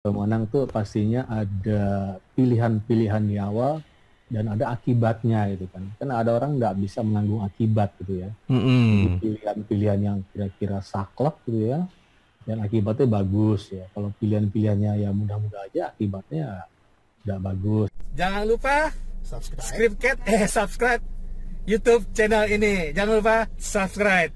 Pemenang tuh pastinya ada pilihan-pilihan di awal dan ada akibatnya gitu kan. Kan ada orang nggak bisa menanggung akibat gitu ya. Jadi Mm-mm. pilihan-pilihan yang kira-kira saklek gitu ya, dan akibatnya bagus ya. Kalau pilihan-pilihannya ya mudah-mudah aja akibatnya nggak bagus. Jangan lupa subscribe YouTube channel ini. Jangan lupa subscribe.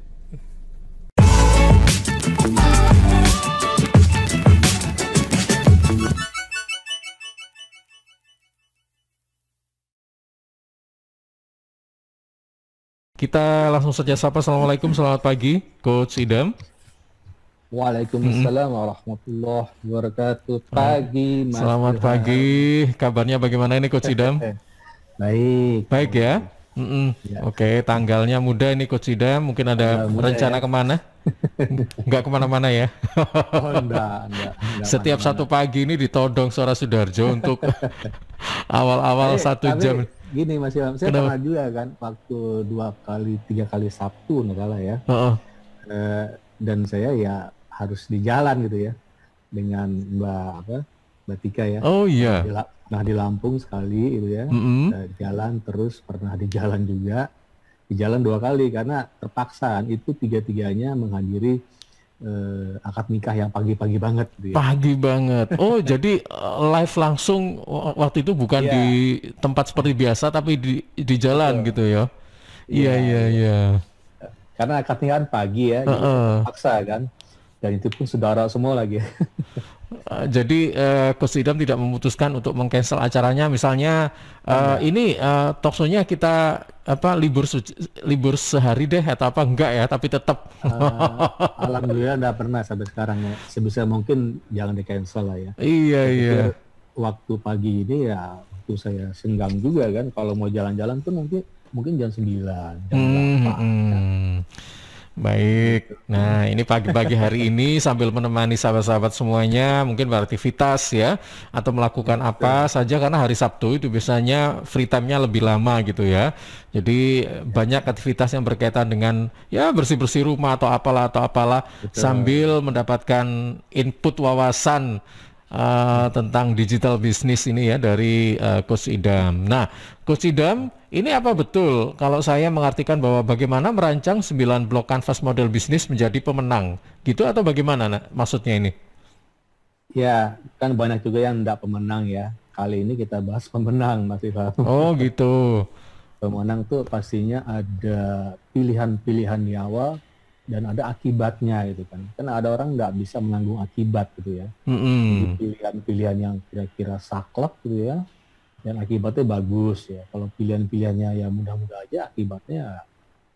Kita langsung saja sapa. Assalamualaikum, selamat pagi, Coach Idam. Mm-mm. Waalaikumsalam warahmatullahi wabarakatuh. Ah, Pagi Mas Selamat pagi, Ilham. kabarnya bagaimana ini Coach Idam? Baik, Baik ya? baik. Mm-mm. Ya, Oke, tanggalnya muda ini Coach Idam. Mungkin ada tanggal muda ya. rencana kemana? Nggak kemana-mana ya. Oh, enggak Setiap mana-mana. satu pagi ini ditodong suara Sudarjo untuk awal-awal satu Tapi jam. gini Mas Ilham, saya Kenapa? pernah juga kan waktu 2 kali 3 kali Sabtu nggak salah ya. Oh, Eh, dan saya ya harus di jalan gitu ya dengan Mbak Tika ya. oh iya. Pernah di Lampung sekali gitu ya. Mm-mm. Jalan terus pernah di jalan juga. Di jalan 2 kali karena terpaksa itu tiga-tiganya menghadiri akad nikah yang pagi-pagi banget gitu ya. Pagi banget. Oh, jadi live langsung waktu itu bukan di Iya, tempat seperti biasa tapi di jalan betul. gitu ya. Iya, Iya, iya, iya. iya. Karena akad nikahan pagi ya, jadi saya Heeh. terpaksa kan. Dan itu pun saudara semua lagi. Jadi Coach Idam tidak memutuskan untuk meng-cancel acaranya. Misalnya Oh enggak. ini talkshow-nya kita apa libur sehari deh atau apa enggak ya, tapi tetap. Eh, Alhamdulillah enggak pernah sampai sekarang ya. Sebisa mungkin jangan di cancel lah ya. Iya, Saya iya. pikir waktu pagi ini ya waktu saya senggang juga kan. Kalau mau jalan-jalan tuh nanti mungkin jam 9, jam 8 ya. Hmm. Baik. Nah, ini pagi-pagi hari ini sambil menemani sahabat-sahabat semuanya mungkin beraktivitas ya atau melakukan apa Betul. saja karena hari Sabtu itu biasanya free time-nya lebih lama gitu ya. Jadi banyak aktivitas yang berkaitan dengan ya bersih-bersih rumah atau apalah Betul. sambil mendapatkan input wawasan tentang digital bisnis ini ya dari Coach Idam. Nah, Coach Idam, ini apa betul kalau saya mengartikan bahwa bagaimana merancang 9 blok kanvas model bisnis menjadi pemenang? Gitu atau bagaimana maksudnya ini? Ya, kan banyak juga yang enggak pemenang ya. Kali ini kita bahas pemenang, Mas Ilham. Oh, gitu. Pemenang tuh pastinya ada pilihan-pilihan di awal dan ada akibatnya gitu kan. Kan ada orang nggak bisa menanggung akibat gitu ya. Jadi Mm-mm. pilihan-pilihan yang kira-kira saklek gitu ya, dan akibatnya bagus ya. Kalau pilihan-pilihannya ya mudah-mudah aja akibatnya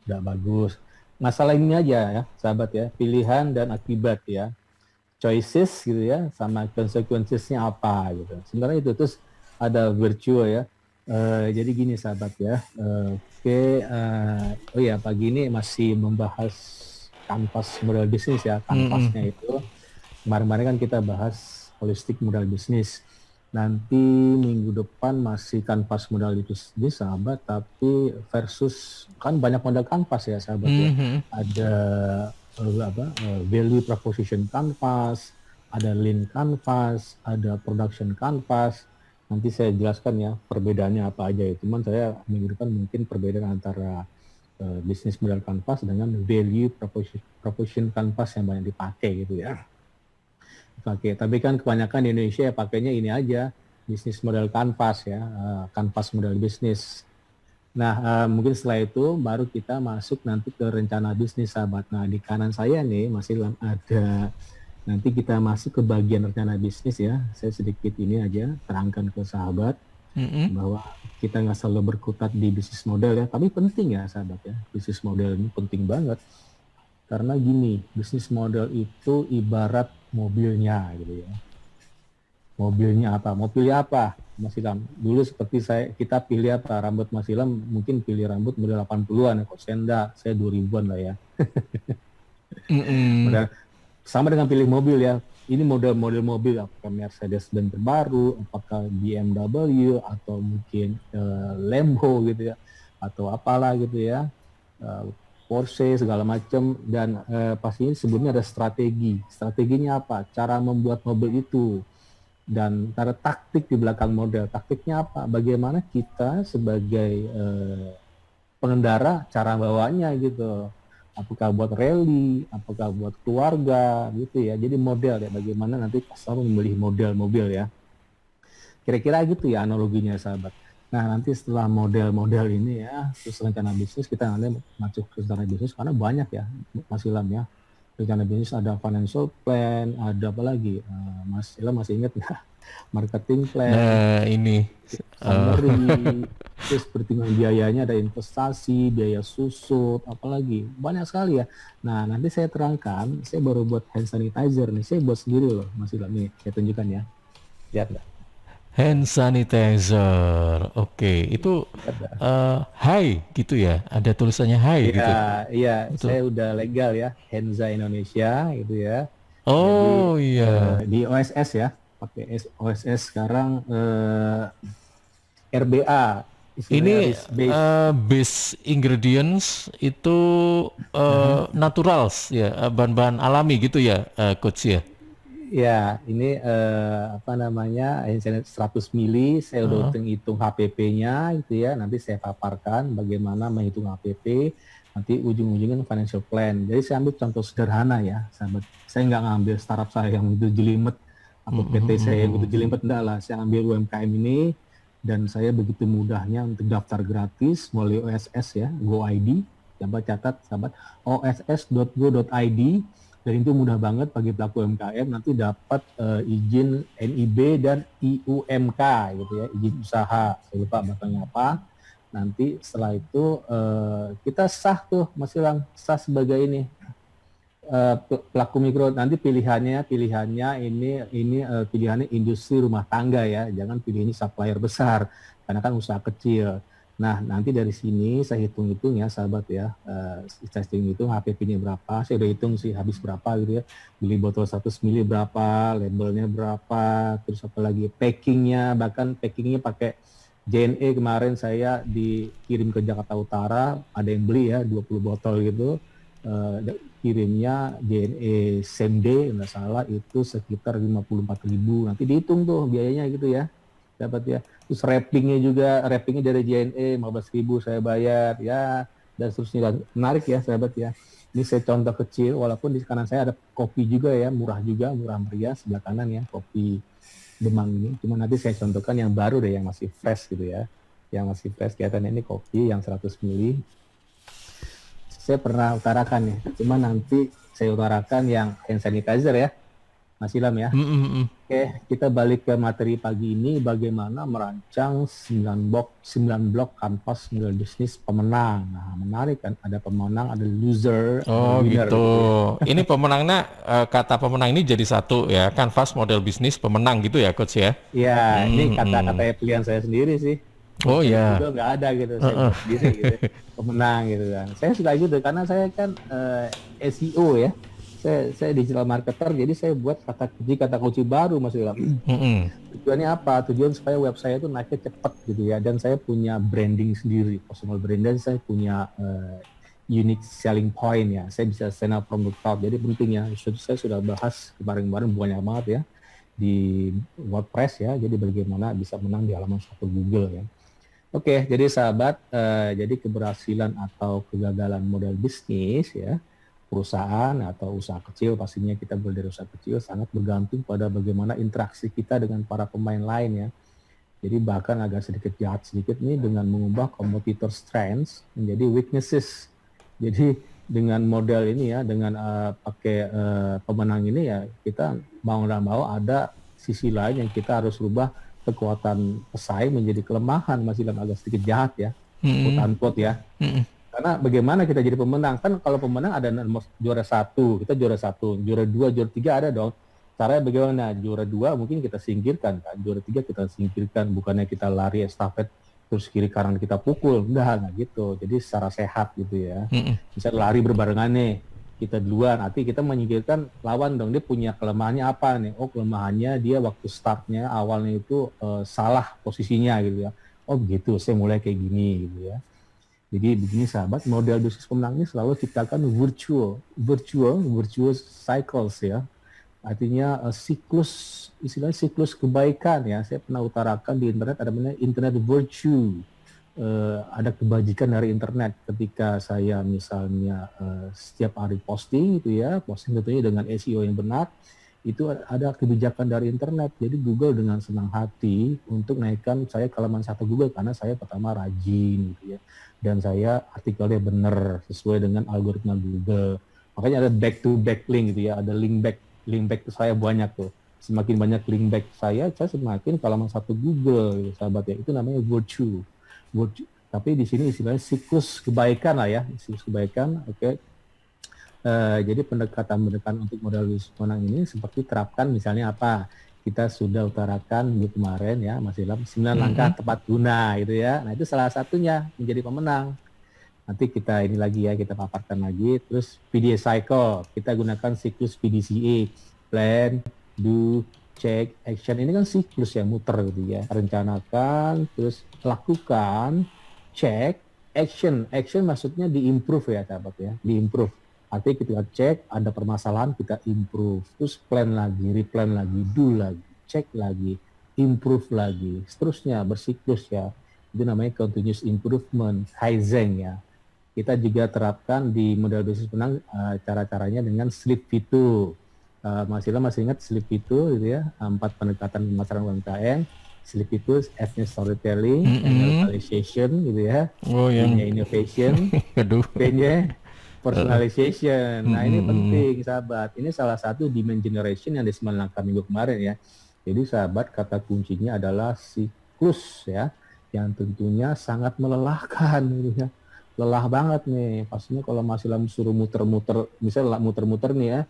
nggak bagus. Masalah ini aja ya, sahabat ya, pilihan dan akibat ya. Choices gitu ya, sama consequences-nya apa gitu. Sebenarnya itu terus ada virtue ya. Jadi gini sahabat ya. Oke, oh ya pagi ini masih membahas kanvas modal bisnis ya. Kanvasnya Mm-mm. itu kemarin-kemarin kan kita bahas holistik modal bisnis. Nanti minggu depan masih kanvas modal bisnis sahabat, tapi versus kan banyak modal kanvas ya sahabat ya. Mhm. Ada value proposition canvas, ada lean canvas, ada production canvas. Nanti saya jelaskan ya perbedaannya apa aja ya. Cuman saya minggu depan mungkin perbedaan antara bisnis model canvas dengan value proposition canvas yang banyak dipakai gitu ya. Pakai, tapi kan kebanyakan di Indonesia ya pakainya ini aja bisnis model canvas ya, canvas model bisnis. Nah, mungkin setelah itu baru kita masuk nanti ke rencana bisnis sahabat. Nah, di kanan saya nih masih ada, nanti kita masuk ke bagian rencana bisnis ya. Saya sedikit ini aja terangkan ke sahabat Mm-mm. bahwa kita nggak selalu berkutat di bisnis model ya, tapi penting ya sahabat ya. Bisnis model ini penting banget karena gini, bisnis model itu ibarat mobilnya gitu ya. Mobilnya apa? Mau pilih apa? Mas Ilham. Dulu seperti kita pilih apa? Rambut Mas Ilham mungkin pilih rambut model 80-an ya. Kok saya enggak, saya 2000-an lah ya. Mm-mm. Model, sama dengan pilih mobil ya. Ini model-model mobil, apakah Mercedes-Benz terbaru, apakah BMW, atau mungkin Lambo gitu ya, atau apalah gitu ya, Porsche segala macam. Dan pastinya sebelumnya ada strategi. Strateginya apa? Cara membuat mobil itu. dan ada taktik di belakang model. Taktiknya apa? Bagaimana kita sebagai pengendara cara bawanya gitu. Apakah buat rally, apakah buat keluarga gitu ya. Jadi model ya, bagaimana nanti customer memilih model mobil ya. Kira-kira gitu ya analoginya sahabat. Nah nanti setelah model-model ini ya, terus rencana bisnis, kita nanti masuk ke rencana bisnis karena banyak ya Mas Ilham ya. Rencana bisnis ada financial plan, ada apa lagi? Mas Ilham masih ingat nggak? Marketing plan, Nah, ini summary, terus pertimbangan biayanya ada investasi, biaya susut, apalagi banyak sekali ya. Nah nanti saya terangkan, saya baru buat hand sanitizer nih, saya buat sendiri loh Mas Ilham nih, saya tunjukkan ya. Lihat nggak? hand sanitizer. Oke, itu hai gitu ya. Ada tulisannya hai gitu. Iya, Betul. saya udah legal ya, Henza Indonesia gitu ya. Jadi Oh iya. di OSS ya, pakai OSS sekarang RBA, istilahnya Ini risk based. base ingredients itu naturals ya, bahan-bahan alami gitu ya, Coach ya. Ya, ini apa namanya, insulin 100 mili, saya udah hitung HPP-nya gitu ya. Nanti saya paparkan bagaimana menghitung HPP. Nanti ujung-ujungnya financial plan. Jadi saya ambil contoh sederhana ya, sahabat. Saya nggak ngambil startup saya yang itu jelimet atau PT saya yang itu jelimet, enggak lah. Saya ambil UMKM ini dan saya begitu mudahnya untuk daftar gratis melalui OSS ya, GoID. Coba catat sahabat, oss.go.id. Dan itu mudah banget bagi pelaku UMKM nanti dapat izin NIB dan IUMK gitu ya, izin usaha. Saya lupa belakangnya apa. Nanti setelah itu kita sah tuh Mas Ilham, sah sebagai ini pelaku mikro. Nanti pilihannya ini pilihannya industri rumah tangga ya, jangan pilih ini supplier besar karena kan usaha kecil. Nah, nanti dari sini saya hitung-hitung ya sahabat ya, saya hitung HPP-nya berapa, saya udah hitung sih habis berapa gitu ya, beli botol 100 mili berapa, labelnya berapa, terus apa lagi, packingnya, bahkan packingnya pakai JNE. Kemarin saya dikirim ke Jakarta Utara, ada yang beli ya 20 botol gitu, kirimnya JNE same day, nggak salah itu sekitar 54.000, nanti dihitung tuh biayanya gitu ya. Dapat ya. Terus wrappingnya dari JNE 15.000 saya bayar ya, dan seterusnya. Menarik ya sahabat ya. Ini saya contoh kecil, walaupun di kanan saya ada kopi juga ya, murah meriah sebelah kanan ya, kopi Demang ini. Cuma nanti saya contohkan yang baru deh, yang masih fresh gitu ya. Yang masih fresh, kelihatan ini kopi yang 100 mili. Saya pernah utarakan nih, cuma nanti saya utarakan yang hand sanitizer ya, Mas Ilham ya. Oke, kita balik ke materi pagi ini, bagaimana merancang 9 blok kanvas model bisnis pemenang. Nah, menarik kan, ada pemenang, ada loser, Oh ada winner. gitu. Ini pemenangnya, kata pemenang ini jadi satu ya, kanvas model bisnis pemenang gitu ya Coach ya. Ya, ini kata-kata pilihan saya sendiri sih. Oh ya. Juga nggak ada gitu, saya buat sendiri gitu, pemenang gitu kan. Saya suka gitu, karena saya kan SEO ya. Saya digital marketer, jadi saya buat kata kunci baru Mas Ilham. Tujuannya apa? Tujuan supaya web saya itu naiknya cepat gitu ya, dan saya punya branding sendiri, personal branding, saya punya unique selling point ya. Saya bisa stand up from the top. Jadi pentingnya, saya sudah bahas kemarin-kemarin banyak banget ya di WordPress ya. Jadi bagaimana bisa menang di halaman satu Google ya. Oke, jadi sahabat, jadi keberhasilan atau kegagalan model bisnis ya, perusahaan atau usaha kecil, pastinya kita dari usaha kecil sangat bergantung pada bagaimana interaksi kita dengan para pemain lain ya. Jadi bahkan agak sedikit jahat sedikit nih, dengan mengubah competitor strengths menjadi weaknesses. Jadi dengan model ini ya, dengan pakai pemenang ini ya, kita mau nggak mau ada sisi lain yang kita harus rubah kekuatan pesaing menjadi kelemahan. Masih agak sedikit jahat ya, quote-unquote ya. Karena bagaimana kita jadi pemenang, kan kalau pemenang ada juara 1, kita juara 1, juara 2, juara 3 ada dong. Caranya bagaimana? Juara 2 mungkin kita singkirkan kan, juara 3 kita singkirkan, bukannya kita lari estafet terus kiri kanan kita pukul, enggak gitu. Jadi secara sehat gitu ya. Bisa lari berbarengan nih, kita duluan, nanti kita menyingkirkan lawan dong, dia punya kelemahannya apa nih? Oh, kelemahannya dia waktu startnya awalnya itu salah posisinya gitu ya. Oh begitu, saya mulai kayak gini gitu ya. Jadi begini sahabat, model bisnis pemenang ini selalu ciptakan virtuous cycles ya. Artinya istilahnya siklus kebaikan ya. Saya pernah utarakan di internet ada namanya internet virtue. Ada kebajikan dari internet ketika saya misalnya setiap hari posting gitu ya, posting tentunya dengan SEO yang benar, itu ada kebijakan dari internet. Jadi Google dengan senang hati untuk naikkan saya ke halaman 1 Google karena saya pertama rajin gitu ya, dan saya artikelnya benar sesuai dengan algoritma Google. Makanya ada back to back link gitu ya, ada link back ke saya banyak tuh. Semakin banyak link back saya semakin ke halaman 1 Google gitu, sahabat ya. Itu namanya virtue. Tapi di sini istilahnya siklus kebaikan lah ya, siklus kebaikan. Oke. Jadi pendekatan untuk modal bisnis pemenang ini seperti terapkan misalnya apa? Kita sudah utarakan minggu kemarin ya, Mas Ilham, 9 langkah tepat guna gitu ya. Nah, itu salah satunya menjadi pemenang. Nanti kita ini lagi ya, kita paparkan lagi. Terus PDCA cycle, kita gunakan siklus PDCA, plan, do, check, action. Ini kan siklus yang muter gitu ya. Rencanakan, terus lakukan, check, action. Action maksudnya di-improve ya sahabat ya, di-improve. Artinya kita cek, ada permasalahan, kita improve. Terus plan lagi, replan lagi, do lagi, check lagi, improve lagi. Seterusnya bersiklus ya. Itu namanya continuous improvement, Kaizen ya. Kita juga terapkan di model bisnis pemenang cara-caranya dengan sleep itu. Masih ingat sleep itu gitu ya, 4 pendekatan pemasaran UMKM. Sleep itu F-nya storytelling, analyzation gitu ya, I-nya innovation, P-nya personalization. Nah ini penting sahabat, ini salah satu demand generation yang di 9 langkah minggu kemarin ya. Jadi sahabat, kata kuncinya adalah siklus ya, yang tentunya sangat melelahkan gitu ya. Lelah banget nih, pastinya kalau masih suruh muter-muter, misalnya muter-muter nih ya,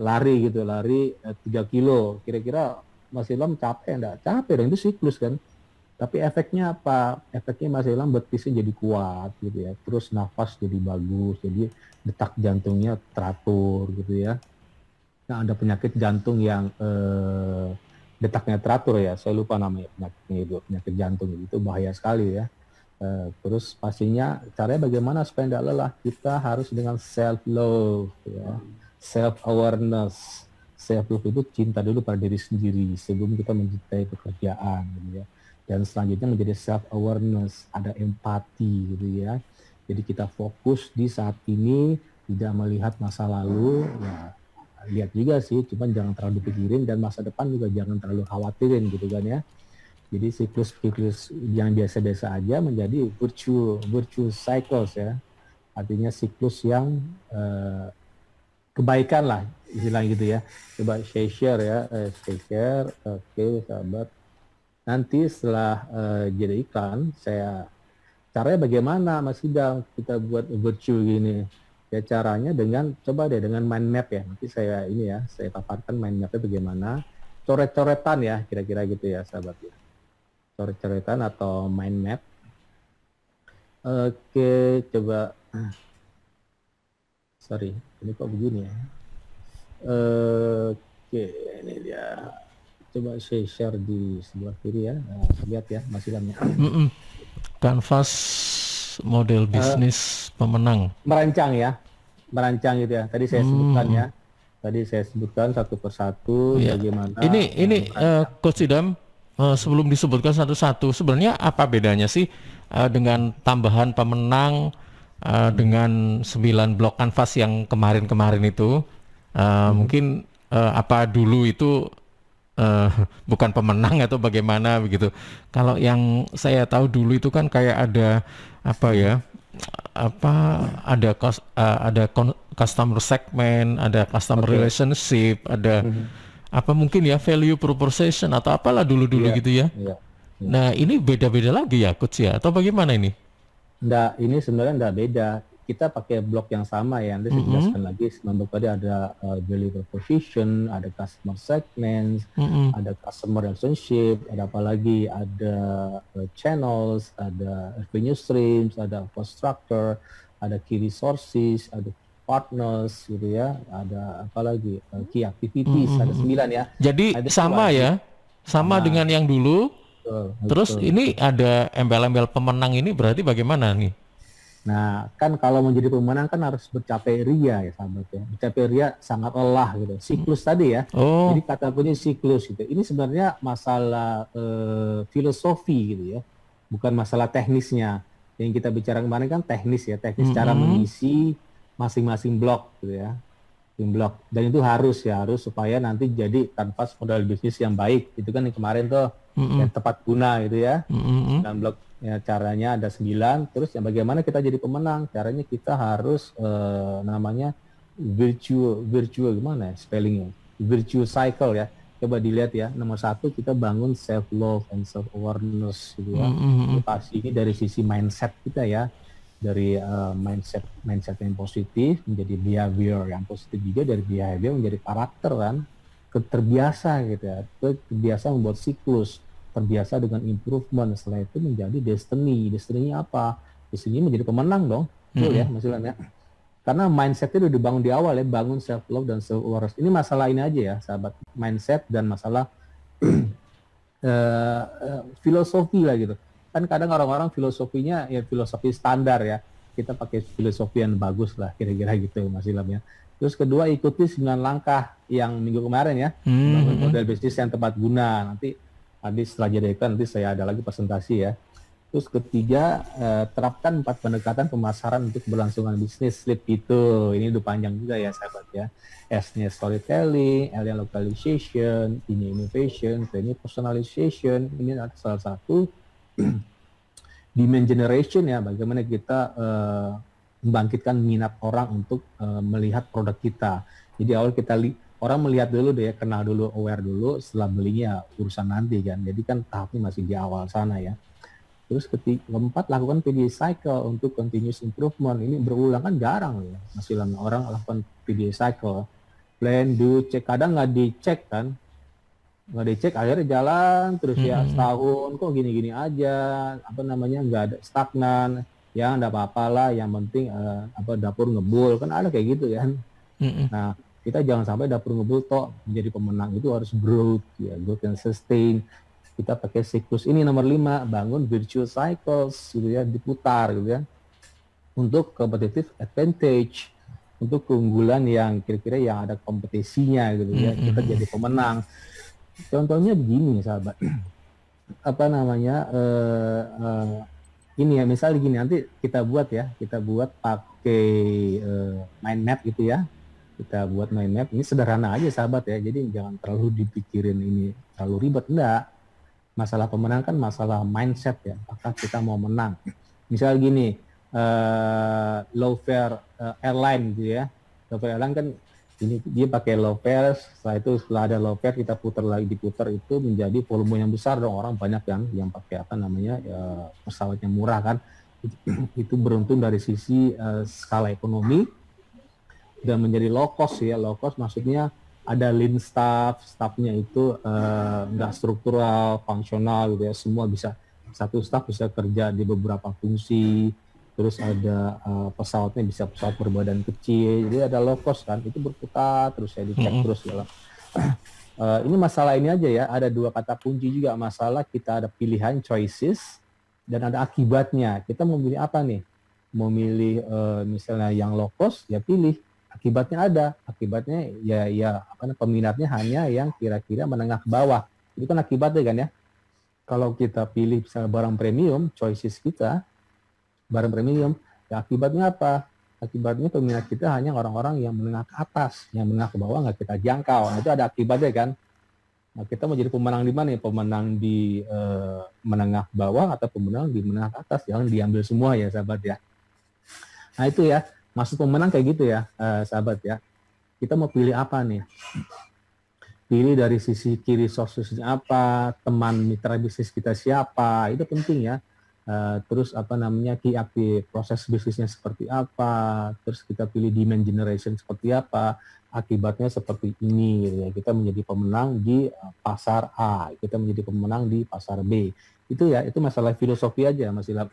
lari 3 kilo, kira-kira Mas Ilham capek enggak? Capek dong, itu siklus kan. Tapi efeknya apa? Efeknya Mas Ilham betisnya jadi kuat gitu ya. Terus nafas jadi bagus, jadi detak jantungnya teratur gitu ya. Nah, ada penyakit jantung yang detaknya teratur ya. Saya lupa namanya penyakitnya itu, penyakit jantung itu bahaya sekali ya. Terus pastinya caranya bagaimana supaya tidak lelah? Kita harus dengan self love ya. Self awareness. Self love itu cinta dulu pada diri sendiri sebelum kita mencintai pekerjaan gitu ya. Dan selanjutnya menjadi self awareness, ada empati gitu ya. Jadi kita fokus di saat ini, tidak melihat masa lalu ya. Lihat juga sih, cuman jangan terlalu dipikirin, dan masa depan juga jangan terlalu khawatirin gitu kan ya. Jadi siklus yang biasa-biasa aja menjadi virtuous cycles ya. Artinya siklus yang kebaikan lah istilah gitu ya. Coba share ya, share. Oke sahabat. Nanti setelah jadi iklan, caranya bagaimana Mas Idam kita buat virtue gini? Ya caranya coba dengan mind map ya. Nanti saya paparkan mind mapnya bagaimana. Coret-coretan ya, kira-kira gitu ya sahabat ya. Coret-coretan atau mind map. Oke, coba. Sorry, ini kok begini ya. Oke, ini dia. Coba saya share di sebelah kiri ya. Lihat ya, Mas Ilham ya. Canvas model bisnis pemenang. Merancang gitu ya. Tadi saya sebutkan ya. Tadi saya sebutkan satu persatu bagaimana. Ini Coach Idam, sebelum disebutkan satu-satu, sebenarnya apa bedanya sih dengan tambahan pemenang dengan 9 blok kanvas yang kemarin-kemarin itu? Mungkin apa dulu itu bukan pemenang atau bagaimana begitu? Kalau yang saya tahu dulu itu kan kayak ada ada customer segment, ada customer relationship, ada mungkin ya value proposition atau apalah dulu gitu ya. Nah ini beda-beda lagi ya Coach ya, atau bagaimana ini? Ini sebenarnya enggak beda. Kita pakai blok yang sama ya. Nanti saya jelaskan lagi. Blok tadi ada value proposition, ada customer segments, ada customer relationship, ada apa lagi? Ada channels, ada revenue streams, ada cost structure, ada key resources, ada partners gitu ya. Ada apa lagi? Key activities, ada 9 ya. Jadi ada sama ya? Sama dengan yang dulu. Terus ini ada embel-embel pemenang ini berarti bagaimana nih? Nah, kan kalau menjadi pemenang kan harus bercapai ria ya sahabat ya. Bercapai ria sangat lelah gitu. Siklus tadi ya. Jadi Oh, kata kuncinya siklus gitu. Ini sebenarnya masalah filosofi gitu ya. Bukan masalah teknisnya. Yang kita bicara kemarin kan teknis ya. Teknis cara mengisi masing-masing blok gitu ya. Tim blok. Dan itu harus supaya nanti jadi kanvas modal bisnis yang baik. Itu kan yang kemarin tuh yang tepat guna gitu ya. 9 blok ya, caranya ada 9. Terus yang bagaimana kita jadi pemenang? Caranya kita harus namanya virtual gimana ya spellingnya? Virtual cycle ya. Coba dilihat ya. Nomor 1 kita bangun self love and self awareness gitu ya. Ini pasti ini dari sisi mindset kita ya. Dari mindset yang positif menjadi behavior yang positif, juga dari behavior menjadi karakter kan, terbiasa gitu ya, terbiasa membuat siklus, terbiasa dengan improvement, setelah itu menjadi destiny apa, destiny menjadi pemenang dong, betul ya maksudnya, karena mindset itu udah dibangun di awal ya, bangun self love dan self awareness. Ini masalah ini aja ya sahabat, mindset dan masalah filosofi lah gitu. Kan kadang orang-orang filosofinya ya filosofi standar ya. Kita pakai filosofi yang bagus lah kira-kira gitu Mas Ilham ya. Terus kedua, ikuti 9 langkah yang minggu kemarin ya. Bangun model bisnis yang tepat guna. Nanti setelah jeda iklan nanti saya ada lagi presentasi ya. Terus ketiga, terapkan 4 pendekatan pemasaran untuk keberlangsungan bisnis. Sleep itu, ini udah panjang juga ya sahabat ya. S-nya storytelling, L-nya localization, I-nya innovation, P-nya personalization. Ini adalah salah satu demand generation ya, bagaimana kita membangkitkan minat orang untuk melihat produk kita. Jadi awal kita orang melihat dulu deh ya, kenal dulu, aware dulu, setelah belinya urusan nanti kan. Jadi kan tahapnya masih di awal sana ya. Terus keempat, lakukan PDA cycle untuk continuous improvement. Ini berulang kan jarang ya, masih lama orang lakukan PDA cycle. Plan, do, check, kadang nggak dicek kan, nggak dicek akhirnya jalan terus ya setahun kok gini-gini aja, apa namanya, nggak ada, stagnan ya, nggak apa-apa lah, yang penting dapur ngebul kan, ada kayak gitu kan. Nah, kita jangan sampai dapur ngebul toh menjadi pemenang. Itu harus growth ya, growth and sustain. Kita pakai siklus ini. Nomor 5, bangun virtual cycles gitu ya, diputar gitu ya, untuk competitive advantage, untuk keunggulan yang kira-kira yang ada kompetisinya gitu ya, kita jadi pemenang. Contohnya begini sahabat, apa namanya, ini ya, misalnya gini, nanti kita buat pakai mind map gitu ya, kita buat mind map. Ini sederhana aja sahabat ya, jadi jangan terlalu dipikirin ini terlalu ribet, enggak. Masalah pemenang kan masalah mindset ya, apakah kita mau menang. Misal gini, low fare airline gitu ya, low fare airline kan ini dia pakai low fare, setelah ada low fare kita diputar itu menjadi volume yang besar dong, orang banyak yang pakai apa namanya pesawat yang murah kan. Itu beruntung dari sisi skala ekonomi dan menjadi low cost ya. Low cost maksudnya ada lean staffnya itu nggak struktural, fungsional gitu ya, semua bisa, satu staff bisa kerja di beberapa fungsi. Terus ada pesawatnya bisa pesawat berbadan kecil, jadi ada low cost kan, itu berputar terus ya, dicek terus ya. Ini masalah ini aja ya, ada 2 kata kunci juga, masalah kita ada pilihan choices dan ada akibatnya. Kita mau milih apa nih? Mau milih misalnya yang low cost ya pilih, akibatnya ada, akibatnya ya peminatnya hanya yang kira-kira menengah ke bawah, itu kan akibatnya kan ya. Kalau kita pilih misalnya barang premium, choices kita barang premium, ya akibatnya apa? Akibatnya peminat kita hanya orang-orang yang menengah ke atas, yang menengah ke bawah nggak kita jangkau. Nah, itu ada akibatnya kan. Nah, kita mau jadi pemenang di mana? Pemenang di menengah ke bawah atau pemenang di menengah ke atas? Jangan diambil semua ya sahabat ya. Nah itu ya, maksud pemenang kayak gitu ya sahabat ya. Kita mau pilih apa nih? Pilih dari sisi key resources-nya apa, teman mitra bisnis kita siapa, itu penting ya. Terus apa namanya, key active proses bisnisnya seperti apa, terus kita pilih demand generation seperti apa, akibatnya seperti ini ya. Kita menjadi pemenang di pasar A, kita menjadi pemenang di pasar B. Itu ya, itu masalah filosofi aja Mas Ilham.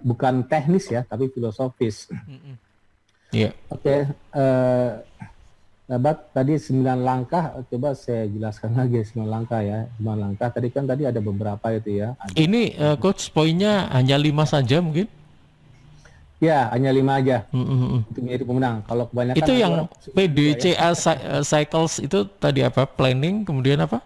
Bukan teknis ya, tapi filosofis. Iya. Oke, sahabat, tadi 9 langkah, coba saya jelaskan lagi 9 langkah ya. 9 langkah, tadi ada beberapa itu ya. Ini coach, poinnya hanya 5 saja mungkin? Ya, hanya 5 aja Mm-mm. untuk menjadi pemenang. Kalau kebanyakan Itu nanti yang orang juga ya. PDCA cycles itu tadi apa? Planning, kemudian apa?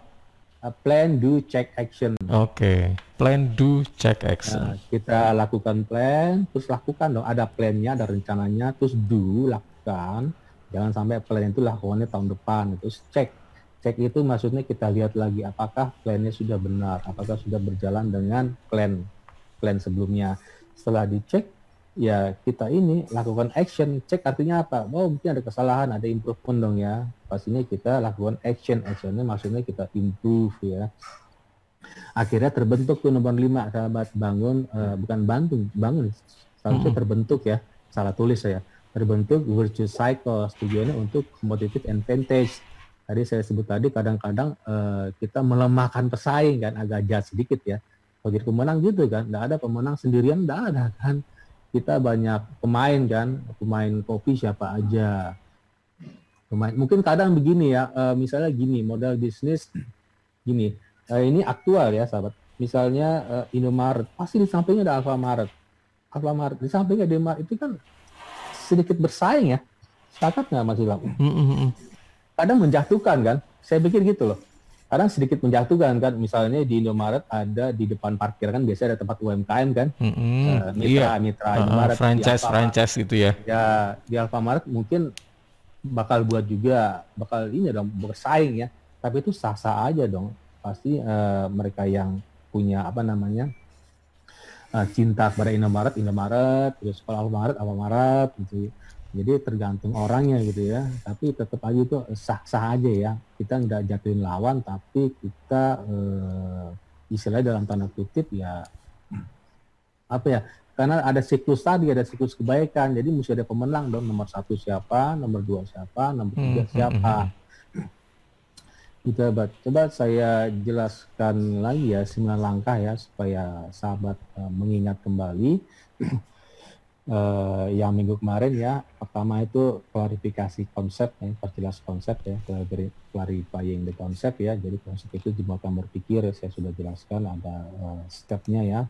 Plan, do, check, action. Oke, plan, do, check, action. Nah, kita lakukan plan, terus lakukan dong. Ada plannya, ada rencananya, terus do, lakukan. Jangan sampai plan itu lakukannya tahun depan. Terus cek. Cek itu maksudnya kita lihat lagi apakah plannya sudah benar, apakah sudah berjalan dengan plan sebelumnya. Setelah dicek, ya kita ini lakukan action. Cek artinya apa? Oh, mungkin ada kesalahan, ada improvement dong ya. Pastinya kita lakukan action. Actionnya maksudnya kita improve ya. Akhirnya terbentuk tuh nomor 5, sahabat, bangun, bukan bangun, seharusnya terbentuk ya, salah tulis saya, terbentuk virtuous cycle, tujuannya untuk competitive advantage. Tadi saya sebut tadi kadang-kadang kita melemahkan pesaing kan, agak jahat sedikit ya. Kalau jadi pemenang gitu kan, nggak ada pemenang sendirian, nggak ada kan. Kita banyak pemain kan, pemain kopi siapa aja. Mungkin kadang begini ya, misalnya gini, modal bisnis gini, ini aktual ya sahabat. Misalnya Indomaret, pasti di sampingnya ada Alfamaret. Alfamaret di sampingnya Indomaret itu kan sedikit bersaing ya. Sepakat nggak Mas Ilham? Kadang menjatuhkan kan. Saya pikir gitu loh. Kadang sedikit menjatuhkan kan. Misalnya di Indomaret ada di depan parkir kan biasanya ada tempat UMKM kan. Mitra Indomaret. Franchise gitu ya. Ya di Alfamaret mungkin bakal buat juga, bakal ini dong bersaing ya. Tapi itu sah-sah aja dong. Pasti mereka yang punya apa namanya cinta kepada Indomaret, terus kalau Alfamaret gitu. Jadi tergantung orangnya gitu ya. Tapi tetap aja itu sah-sah aja ya. Kita nggak jatuhin lawan, tapi kita istilahnya dalam tanda kutip ya apa ya? Karena ada siklus tadi, ada siklus kebaikan. Jadi mesti ada pemenang dong. Nomor 1 siapa, nomor 2 siapa, nomor 3 siapa. Coba saya jelaskan lagi ya 9 langkah ya supaya sahabat mengingat kembali yang minggu kemarin ya. Pertama itu klarifikasi konsep ya, perjelas konsep ya, clarifying the concept ya. Jadi konsep itu dimulai berpikir, saya sudah jelaskan ada stepnya ya.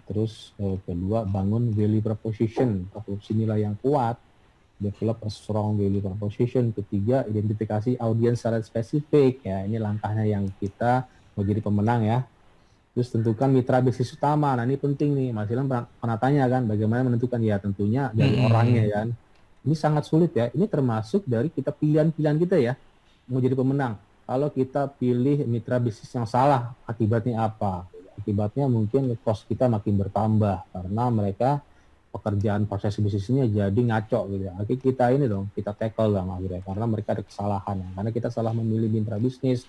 Terus kedua, bangun value proposition, proposisi nilai yang kuat, develop a strong value proposition. Ketiga, identifikasi audiens secara spesifik ya, ini langkahnya yang kita mau jadi pemenang ya. Terus tentukan mitra bisnis utama. Nah ini penting nih, Mas Ilham pernah tanya kan bagaimana menentukan, ya tentunya dari orangnya kan. Ini sangat sulit ya, ini termasuk dari kita pilihan-pilihan kita ya mau jadi pemenang. Kalau kita pilih mitra bisnis yang salah, akibatnya apa? Akibatnya mungkin cost kita makin bertambah karena mereka pekerjaan proses bisnisnya jadi ngaco gitu ya. Akhirnya kita ini dong, kita tackle lah akhirnya karena mereka ada kesalahan ya. Karena kita salah memilih mitra bisnis.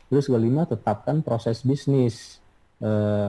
Terus kelima, tetapkan proses bisnis.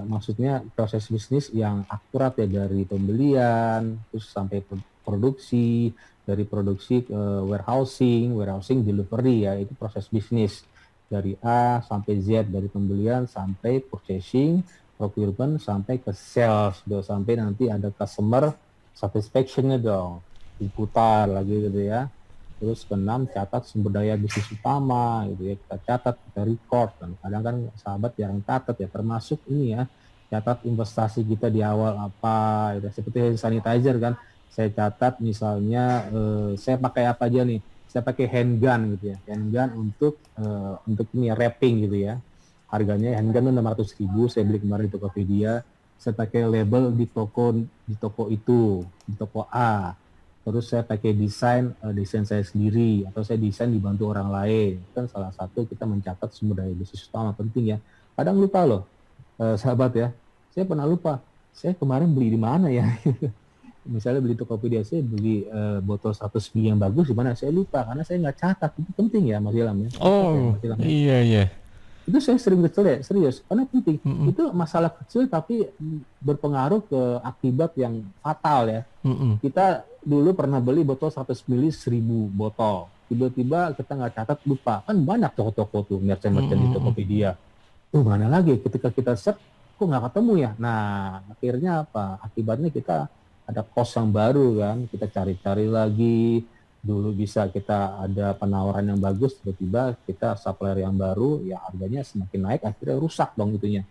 Maksudnya proses bisnis yang akurat ya, dari pembelian terus sampai produksi, dari produksi ke warehousing delivery ya, itu proses bisnis. Dari A sampai Z, dari pembelian sampai purchasing, procurement sampai ke sales, sampai nanti ada customer satisfaction-nya dong, diputar lagi gitu ya. Terus keenam, catat sumber daya bisnis utama gitu ya, kita catat, kita record. Dan kadang kan sahabat jarang catat ya, termasuk ini ya, catat investasi kita di awal apa gitu. Seperti hand sanitizer kan, saya catat misalnya saya pakai apa aja nih, saya pakai handgun gitu ya, handgun untuk ini ya, wrapping gitu ya. Harganya handgun itu 600.000, saya beli kemarin di Tokopedia. Saya pakai label di toko itu, di toko A. Terus saya pakai desain saya sendiri, atau saya desain dibantu orang lain. Kan salah satu kita mencatat sumber daya bisnis utama, penting ya. Kadang lupa loh, sahabat ya. Saya pernah lupa, saya kemarin beli di mana ya? Misalnya beli Tokopedia, saya beli botol 100 ml yang bagus di mana? Saya lupa karena saya nggak catat. Itu penting ya Mas Ilham ya. Oh, iya. Itu saya sering kesel ya, serius, karena penting. Itu masalah kecil tapi berpengaruh ke akibat yang fatal ya. Kita dulu pernah beli botol 100 ml 1000 botol. Tiba-tiba kita nggak catat, lupa. Kan banyak toko-toko tuh, merchant-merchant di Tokopedia. Tuh mana lagi, ketika kita search, kok nggak ketemu ya? Nah, akhirnya apa? Akibatnya kita ada cost yang baru kan, kita cari-cari lagi. Dulu bisa kita ada penawaran yang bagus, tiba-tiba kita supplier yang baru, ya harganya semakin naik, akhirnya rusak dong itunya,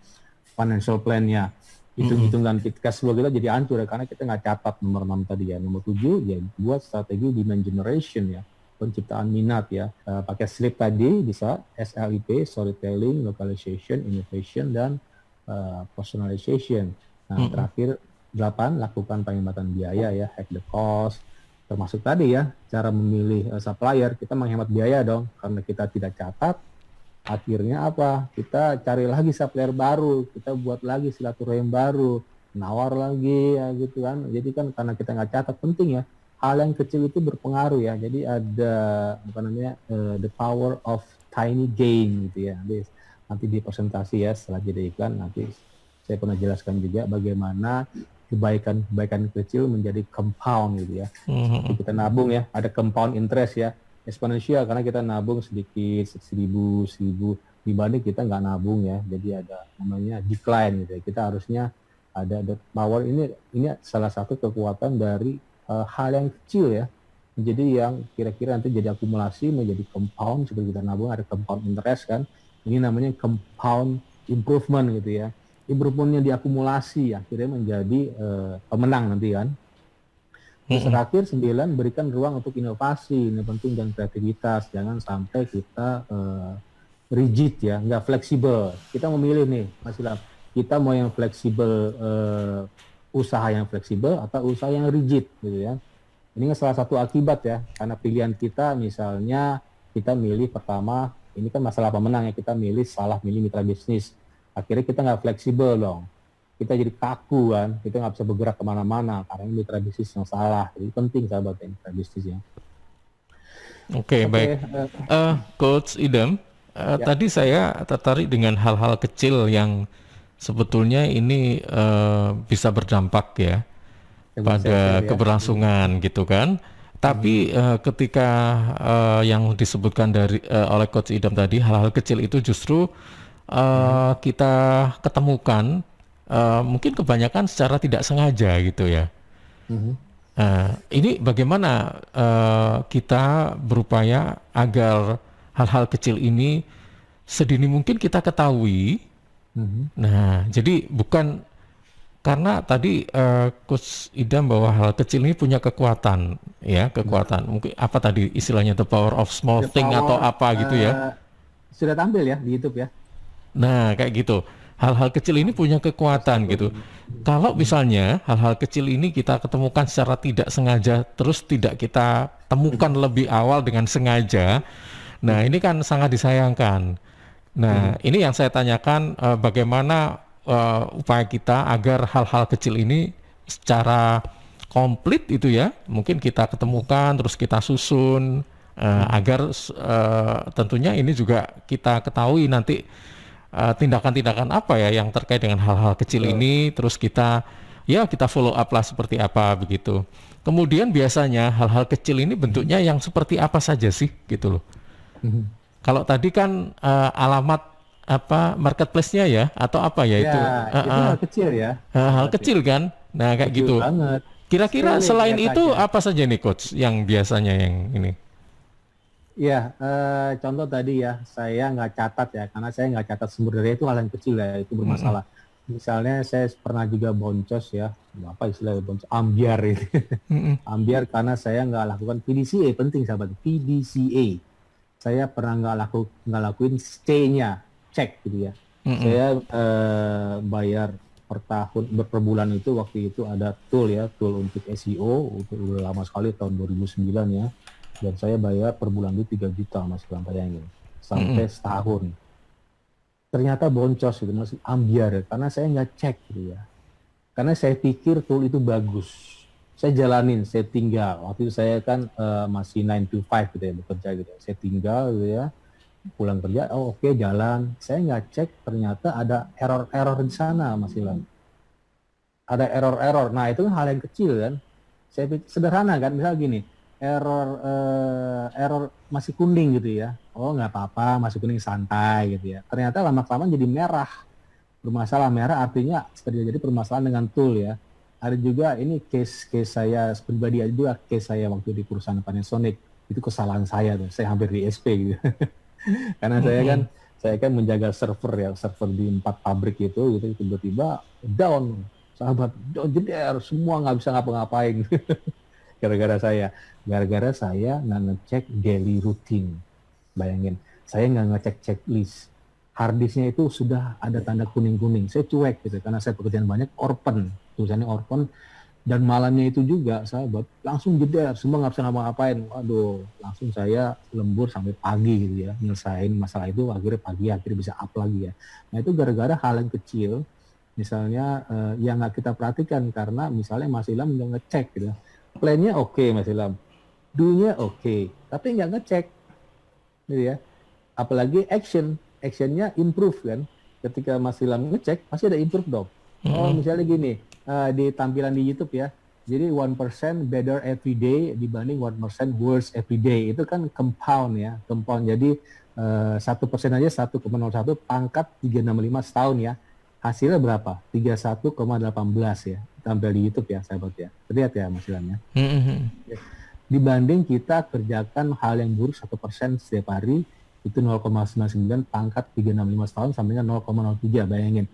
financial plan-nya. hitung-hitungan cash flow kita jadi hancur ya, karena kita nggak catat nomor 6 tadi ya. Nomor 7 ya buat strategi demand generation ya, penciptaan minat ya. Pakai SLIP tadi bisa SLIP, storytelling, localization, innovation, dan personalization. Nah, terakhir 8, lakukan penghematan biaya ya, hack the cost. Termasuk tadi ya, cara memilih supplier, kita menghemat biaya dong, karena kita tidak catat. Akhirnya apa? Kita cari lagi supplier baru, kita buat lagi silaturahim baru, nawar lagi ya gitu kan. Jadi kan karena kita nggak catat, penting ya. Hal yang kecil itu berpengaruh ya. Jadi ada apa namanya the power of tiny gain gitu ya. Nanti di presentasi ya setelah jeda iklan nanti saya pernah jelaskan juga bagaimana kebaikan kecil menjadi compound gitu ya. Seperti kita nabung ya, ada compound interest ya. Eksponensial karena kita nabung sedikit, 1000 dibanding kita nggak nabung ya, jadi ada namanya decline gitu ya. Kita harusnya ada power ini salah satu kekuatan dari hal yang kecil ya, jadi yang kira-kira nanti jadi akumulasi menjadi compound, seperti kita nabung ada compound interest kan, ini namanya compound improvement gitu ya. Improvementnya diakumulasi akhirnya menjadi pemenang nanti kan. Terus terakhir 9, berikan ruang untuk inovasi, ini penting, dan kreativitas. Jangan sampai kita rigid ya, nggak fleksibel. Kita memilih nih, Mas Ilham, kita mau yang fleksibel, usaha yang fleksibel atau usaha yang rigid gitu ya. Ini salah satu akibat ya, karena pilihan kita misalnya kita milih pertama, ini kan masalah pemenang ya, kita salah milih mitra bisnis. Akhirnya kita nggak fleksibel dong. Kita jadi kaku kan, kita nggak bisa bergerak kemana-mana karena ini mitra bisnis yang salah. Jadi penting sahabat ya, mitra bisnisnya. Oke, baik. Coach Idam, tadi saya tertarik dengan hal-hal kecil yang sebetulnya ini bisa berdampak ya pada keberlangsungan gitu kan. Tapi ketika yang disebutkan oleh Coach Idam tadi, hal-hal kecil itu justru kita ketemukan mungkin kebanyakan secara tidak sengaja gitu ya. Ini bagaimana kita berupaya agar hal-hal kecil ini sedini mungkin kita ketahui. Nah, jadi bukan karena tadi Coach Idam bahwa hal kecil ini punya kekuatan, ya kekuatan. Mungkin apa tadi istilahnya, the power of small thing atau apa gitu ya? Sudah tampil ya di YouTube ya. Nah, kayak gitu. Hal-hal kecil ini punya kekuatan gitu. Kalau misalnya hal-hal kecil ini kita ketemukan secara tidak sengaja, terus tidak kita temukan lebih awal dengan sengaja, nah ini kan sangat disayangkan. Nah, ini yang saya tanyakan, bagaimana upaya kita agar hal-hal kecil ini secara komplit itu ya, mungkin kita ketemukan, terus kita susun, agar tentunya ini juga kita ketahui nanti tindakan-tindakan apa ya yang terkait dengan hal-hal kecil ini, terus kita follow up lah seperti apa begitu. Kemudian biasanya hal-hal kecil ini bentuknya yang seperti apa saja sih gitu loh. Kalau tadi kan alamat apa marketplace-nya ya atau apa ya itu? Itu hal kecil ya. Hal kecil kan. Nah kayak kecil gitu. Banget. Kira-kira selain itu apa saja nih Coach yang biasanya yang ini? Ya, contoh tadi ya, saya nggak catat ya, karena saya nggak catat sumber daya, itu hal yang kecil ya, itu bermasalah. Misalnya saya pernah juga boncos ya, apa istilahnya boncos, ambiar itu. Ambiar karena saya nggak lakukan PDCA, penting sahabat, PDCA. Saya pernah nggak lakuin stay-nya, cek gitu ya. Saya bayar per tahun, per bulan itu, waktu itu ada tool untuk SEO, udah lama sekali, tahun 2009 ya. Dan saya bayar per bulan itu 3 juta Mas Ilham, bayangin sampai setahun. Ternyata boncos gitu, masih ambiar ya, karena saya nggak cek gitu ya. Karena saya pikir tool itu bagus, saya jalanin, saya tinggal. Waktu itu saya kan masih 9 to 5 gitu ya, bekerja gitu. Saya tinggal gitu ya, pulang kerja, oke, jalan. Saya nggak cek, ternyata ada error di sana Mas Ilham. Ada error. Nah itu kan hal yang kecil kan. Saya pikir sederhana kan, misal gini. Error masih kuning gitu ya, nggak apa-apa, masih kuning, santai gitu ya. Ternyata lama-kelamaan jadi merah, bermasalah. Merah artinya terjadi permasalahan dengan tool ya. Ada juga ini case saya pribadi, ada juga case saya waktu di perusahaan Panasonic, itu kesalahan saya tuh, saya hampir di SP gitu. Karena saya kan Saya kan menjaga server ya, server di 4 pabrik itu gitu, tiba-tiba down, sahabat, down jeder, semua nggak bisa ngapa-ngapain. Gara-gara saya nggak ngecek daily routine. Bayangin, saya nggak ngecek checklist. Harddisknya itu sudah ada tanda kuning-kuning. Saya cuek gitu, karena saya pekerjaan banyak, orphan. Tulisannya orphan. Dan malamnya itu juga, sahabat, langsung jeda. Semua nggak bisa ngapa-ngapain. Waduh, langsung saya lembur sampai pagi gitu ya. Nyelesain masalah itu, akhirnya bisa up lagi ya. Nah itu gara-gara hal yang kecil, misalnya yang nggak kita perhatikan. Karena misalnya Mas Ilham nggak ngecek gitu. Plan-nya oke, Mas Ilham. Do-nya oke, tapi nggak ngecek. Gitu ya. Apalagi actionnya improve kan. Ketika Mas Ilham ngecek pasti ada improve dong. Oh misalnya gini, di tampilan di YouTube ya, jadi 1% better every day dibanding 1% worse every day, itu kan compound ya, compound. Jadi 1% aja 1,01 pangkat 365 setahun ya, hasilnya berapa? 31,18 ya, tampil di YouTube ya sahabat ya, lihat ya Mas Ilham ya. Dibanding kita kerjakan hal yang buruk 1% setiap hari, itu 0,99 pangkat 365 tahun sampai dengan 0,03, bayangin.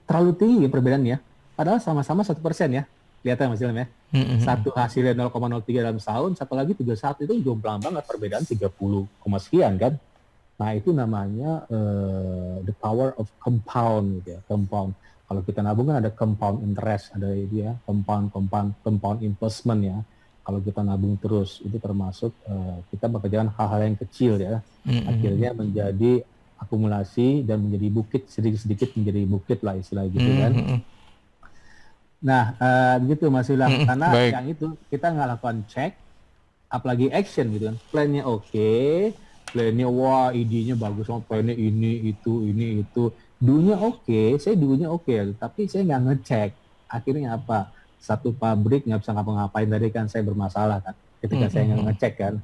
Terlalu tinggi perbedaannya, padahal sama-sama 1% ya. Lihat ya Mas Ilham ya. Satu hasilnya 0,03 dalam setahun, satu lagi 31, itu jomplang banget, perbedaan 30, sekian kan. Nah itu namanya the power of compound gitu ya, compound. Kalau kita nabung kan ada compound interest, ada itu ya, compound investment ya. Kalau kita nabung terus, itu termasuk kita bekerjaan hal-hal yang kecil ya, akhirnya menjadi akumulasi dan menjadi bukit, sedikit-sedikit menjadi bukit lah istilah gitu kan. Nah, gitu Mas Ilham, karena yang itu kita nggak lakukan cek, apalagi action gitu kan. Plannya oke, plannya wah, idenya bagus, sama plannya ini itu, do-nya oke, saya do-nya oke, tapi saya nggak ngecek. Akhirnya apa? Satu pabrik nggak bisa ngapa-ngapain, tadi kan saya bermasalah kan ketika saya nggak ngecek kan.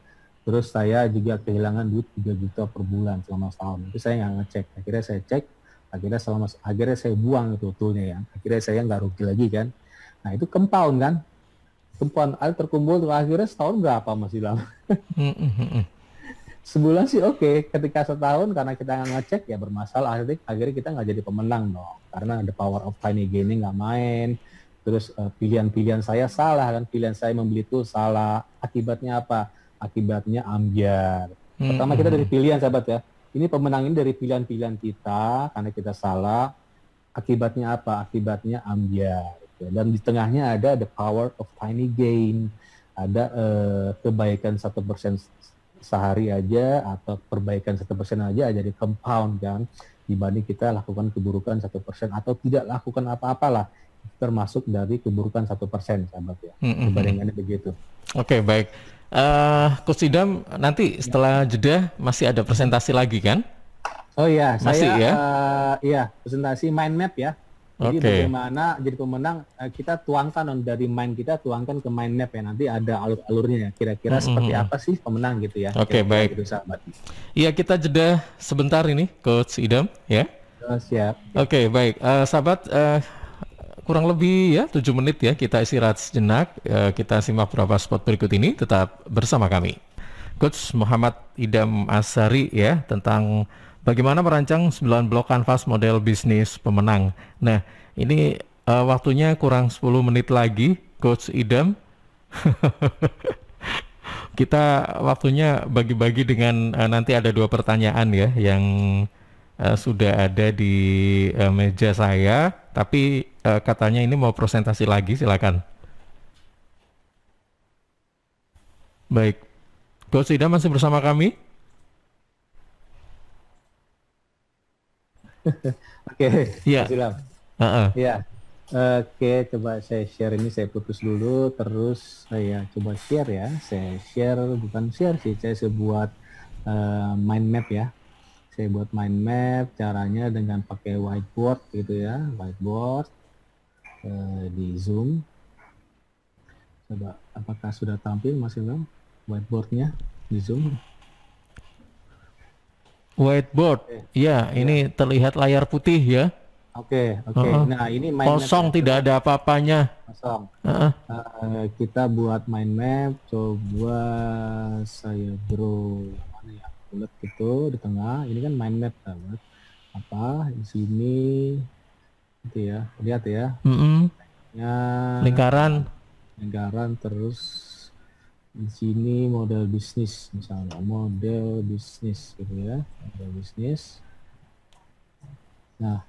Terus saya juga kehilangan duit 3 juta per bulan selama setahun, itu saya nggak ngecek. Akhirnya saya cek, akhirnya saya buang itu toolnya ya, akhirnya saya nggak rugi lagi kan. Nah itu compound kan, compound terkumpul akhirnya setahun berapa Mas Ilham? Sebulan sih oke, ketika setahun karena kita nggak ngecek ya bermasalah, akhirnya kita nggak jadi pemenang dong, karena the power of tiny gaining nggak main. Terus pilihan-pilihan saya salah kan, pilihan saya membeli itu salah. Akibatnya apa? Akibatnya ambyar. Pertama kita dari pilihan sahabat ya. Ini pemenang ini dari pilihan-pilihan kita, karena kita salah. Akibatnya apa? Akibatnya ambyar. Dan di tengahnya ada the power of tiny gain. Ada kebaikan 1% sehari aja, atau perbaikan 1% aja jadi compound kan. Dibanding kita lakukan keburukan 1% atau tidak lakukan apa-apalah, termasuk dari keburukan 1% sahabat ya. Perbandingannya begitu. Oke, baik. Coach Idham, nanti setelah jeda masih ada presentasi lagi kan? Oh iya, masih saya ya? Presentasi mind map ya. Jadi bagaimana jadi pemenang, kita tuangkan dari mind kita, tuangkan ke mind map ya. Nanti ada alur-alurnya ya. Kira-kira seperti apa sih pemenang gitu ya. Oke, baik. Gitu, sahabat. Iya, kita jeda sebentar ini Coach Idham ya. Siap. Oke, baik. Sahabat, kurang lebih ya 7 menit ya, kita istirahat sejenak. Kita simak beberapa spot berikut ini, tetap bersama kami. Coach Muhammad Idham Ashari ya, tentang bagaimana merancang 9 blok kanvas model bisnis pemenang. Nah, ini waktunya kurang 10 menit lagi Coach Idham. Kita waktunya bagi-bagi dengan nanti ada 2 pertanyaan ya yang sudah ada di meja saya, tapi katanya ini mau presentasi lagi, silakan. Baik, Coach Idham masih bersama kami? Oke, ya. Ya, oke, coba saya share ini, saya putus dulu, terus saya coba share ya. Saya share, bukan share sih, saya buat mind map ya. Saya buat mind map, caranya dengan pakai whiteboard gitu ya, whiteboard di Zoom. Coba, apakah sudah tampil Mas Ilham whiteboardnya di Zoom? Whiteboard, ya, ini terlihat layar putih ya. Oke. Nah ini mind kosong, map tidak ada apa-apanya. Kosong. Kita buat mind map, coba saya bro mana ya? bulat gitu di tengah. Ini kan mind map sahabat. Apa di sini gitu ya, lihat ya, ya Lingkaran. lingkaran, terus di sini model bisnis misalnya, model bisnis gitu ya, model bisnis. Nah,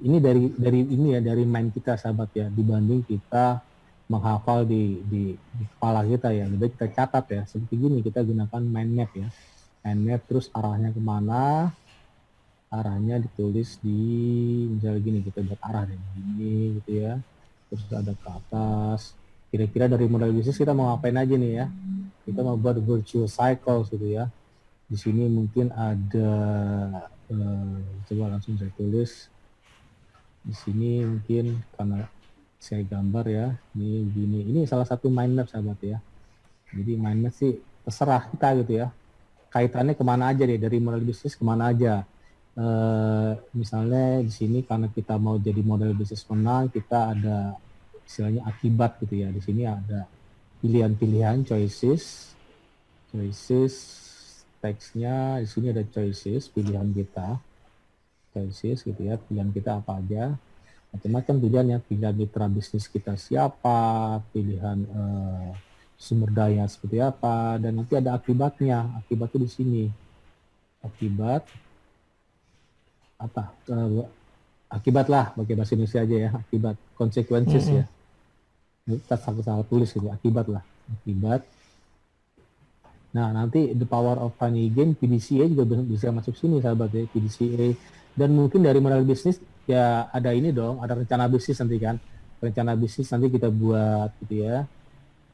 ini dari ini ya, dari mind kita sahabat ya, dibanding kita menghafal di kepala kita ya, lebih kita catat ya, seperti gini kita gunakan mind map ya, mind map, terus arahnya kemana, arahnya ditulis di misalnya gini, kita buat arah deh gini gitu ya, terus ada ke atas. Kira-kira dari model bisnis kita mau ngapain aja nih ya, kita mau buat virtual cycle gitu ya. Di sini mungkin ada coba langsung saya tulis di sini, mungkin karena saya gambar ya, ini gini, ini salah satu mind map sahabat ya. Jadi mind map sih terserah kita gitu ya, kaitannya kemana aja deh, dari model bisnis kemana aja. Misalnya di sini karena kita mau jadi model bisnis menang, kita ada istilahnya akibat gitu ya. Di sini ada pilihan-pilihan, choices, teksnya di sini ada choices, pilihan kita, choices gitu ya, pilihan kita apa aja, macam-macam pilihannya, pilihan mitra bisnis kita siapa, pilihan sumber daya seperti apa, dan nanti ada akibatnya. Akibatnya di sini, akibat apa, akibat lah pakai bahasa Indonesia aja ya, akibat, consequences ya, kita salah tulis gitu, akibat lah, akibat. Nah, nanti the power of tiny gain, PDCA juga bisa masuk sini sahabat ya, PDCA. Dan mungkin dari modal bisnis ya ada ini dong, ada rencana bisnis nanti kan, rencana bisnis nanti kita buat gitu ya.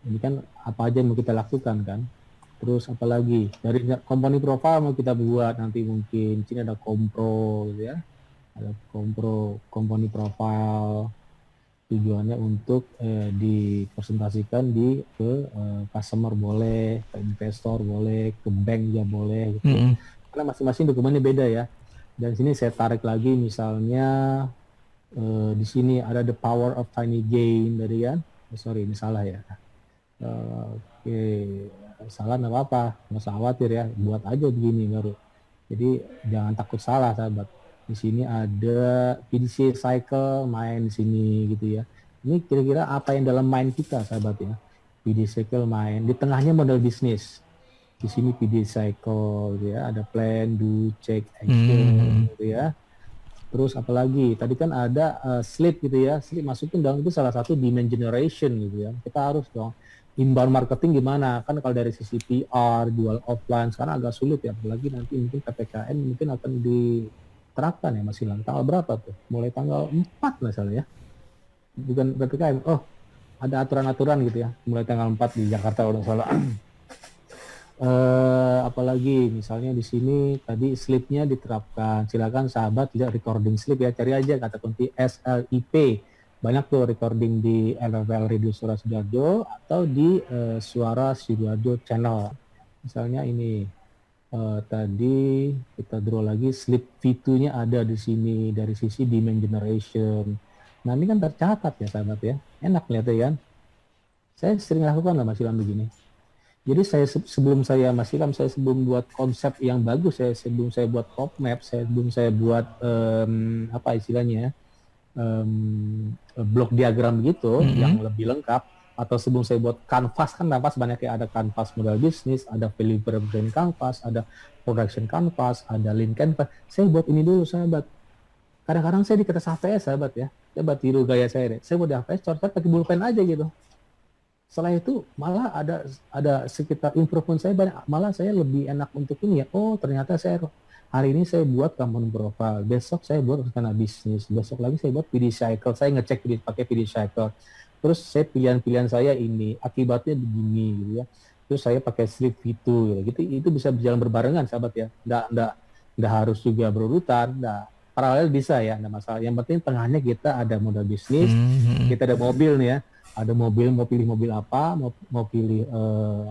Ini kan apa aja yang mau kita lakukan kan. Terus apalagi dari company profile mau kita buat nanti, mungkin sini ada kompro gitu ya, ada kompro, company profile, tujuannya untuk dipresentasikan ke customer boleh, ke investor boleh, ke bank ya boleh gitu. Karena masing-masing dokumennya beda ya. Dan sini saya tarik lagi misalnya di sini ada the power of tiny gain tadi kan. Sorry ini salah ya. Oke, salah nggak apa-apa, nggak usah khawatir ya, buat aja begini baru. Jadi jangan takut salah sahabat. Di sini ada PDCA cycle main di sini gitu ya. Ini kira-kira apa yang dalam mind kita sahabat ya. PDCA cycle main, di tengahnya model bisnis. Di sini PDCA cycle gitu ya, ada plan, do, check, action gitu ya. Terus apalagi tadi kan ada sleep gitu ya, sleep masukin dong, itu salah satu demand generation gitu ya. Kita harus dong inbound marketing gimana, kan kalau dari sisi PR, jual offline sekarang agak sulit ya, apalagi nanti mungkin PPKM mungkin akan diterapkan ya, masih tanggal berapa tuh, mulai tanggal 4 misalnya ya, bukan PPKM, oh ada aturan-aturan gitu ya, mulai tanggal 4 di Jakarta udah salah. Apalagi misalnya di sini tadi slipnya diterapkan, silakan sahabat lihat recording slip ya, cari aja kata kunci SLIP, banyak tuh recording di LFL Radio Suara Sidoarjo atau di Suara Sidoarjo channel. Misalnya ini tadi kita draw lagi slip V2-nya ada di sini dari sisi demand generation. Nah ini kan tercatat ya sahabat ya, enak lihatnya kan. Saya sering lakukan lah Mas Ilham begini. Jadi saya sebelum buat konsep yang bagus, sebelum saya buat roadmap, sebelum saya buat apa istilahnya, blok diagram gitu yang lebih lengkap, atau sebelum saya buat kanvas, kan kanvas banyak ya, ada kanvas modal bisnis, ada value proposition kanvas, ada production kanvas, ada lean canvas. Saya buat ini dulu sahabat. Kadang-kadang saya di kertas HVS sahabat ya, coba tiru gaya saya deh. Saya buat di HVS, coret pakai pulpen aja gitu. Setelah itu malah ada sekitar improvement saya banyak, malah saya lebih enak untuk ini ya. Oh ternyata saya hari ini saya buat company profile, besok saya buat rencana bisnis, besok lagi saya buat PD cycle, saya ngecek pakai PD cycle. Terus saya pilihan-pilihan saya ini akibatnya begini gitu ya. Terus saya pakai slip itu gitu. Itu bisa berjalan berbarengan sahabat ya. Nggak harus juga berurutan, paralel bisa ya, nggak masalah. Yang penting tengahnya kita ada modal bisnis, kita ada mobil nih ya. Ada mobil, mau pilih mobil apa, mau pilih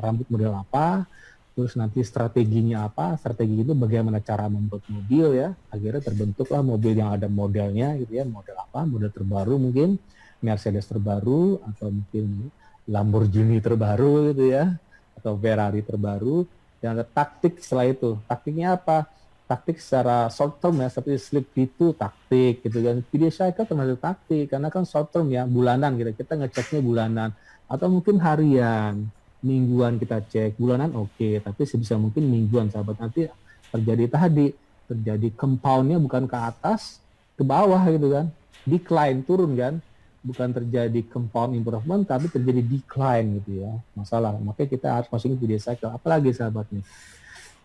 rambut model apa, terus nanti strateginya apa, strategi itu bagaimana cara membuat mobil ya, akhirnya terbentuklah mobil yang ada modelnya gitu ya, model apa, model terbaru mungkin, Mercedes terbaru, atau mungkin Lamborghini terbaru gitu ya, atau Ferrari terbaru, dan ada taktik setelah itu. Taktiknya apa? Taktik secara short term ya, seperti sleep itu taktik gitu kan. Video cycle termasuk taktik karena kan short term ya, bulanan gitu. Kita ngeceknya bulanan atau mungkin harian, mingguan kita cek. Bulanan oke, tapi sebisa mungkin mingguan sahabat. Nanti terjadi compoundnya bukan ke atas, ke bawah gitu kan. Decline, turun kan. Bukan terjadi compound improvement, tapi terjadi decline gitu ya. Masalah. Makanya kita harus masukin video cycle. Apalagi sahabat nih.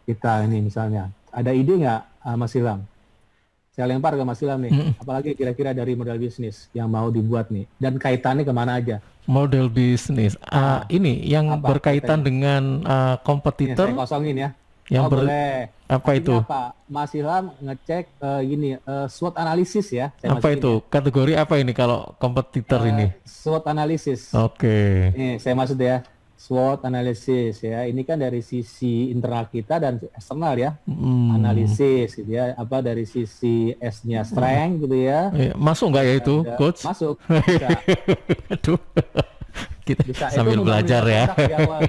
Kita ini misalnya, ada ide nggak Mas Ilham? Saya lempar ke Mas Ilham nih. Apalagi kira-kira dari model bisnis yang mau dibuat nih. Dan kaitannya kemana aja? Model bisnis. Ini yang berkaitan dengan kompetitor. Ini saya kosongin ya. Yang boleh. Apa itu? Apa? Mas Ilham ngecek SWOT analisis ya. Apa itu? Ya. Kategori apa ini kalau kompetitor ini? SWOT analisis. Oke. Ini saya maksud ya. SWOT analisis ya. Ini kan dari sisi internal kita dan eksternal ya. Analisis gitu ya. Apa dari sisi S-nya strength gitu ya. Masuk nggak ya itu, Coach? Masuk. Bisa. Aduh. Kita bisa. sambil belajar ya.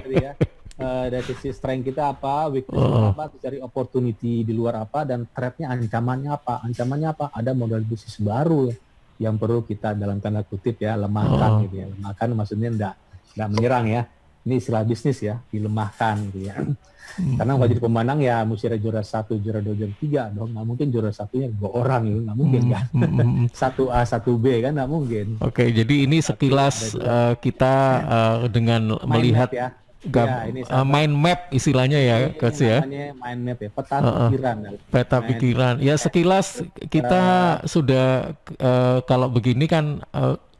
Gitu ya. Dari sisi strength kita apa, weakness apa, cari opportunity di luar apa, dan threat-nya ancamannya apa. Ancamannya apa? Ada model bisnis baru yang perlu kita dalam tanda kutip ya lemahkan gitu ya. Lemahkan maksudnya enggak menyerang ya. Ini istilah bisnis ya, dilemahkan gitu ya. Karena kalau jadi pemenang ya mesti ada juara 1, juara 2, juara 3 dong. Nggak mungkin juara satunya 2 orang gitu, nggak mungkin kan. 1A, 1B kan nggak mungkin. Oke, jadi ini sekilas kita dengan melihat ya. Mind map istilahnya ya, Coach ya. Mind map ya, peta pikiran. Peta pikiran. Ya sekilas kita sudah kalau begini kan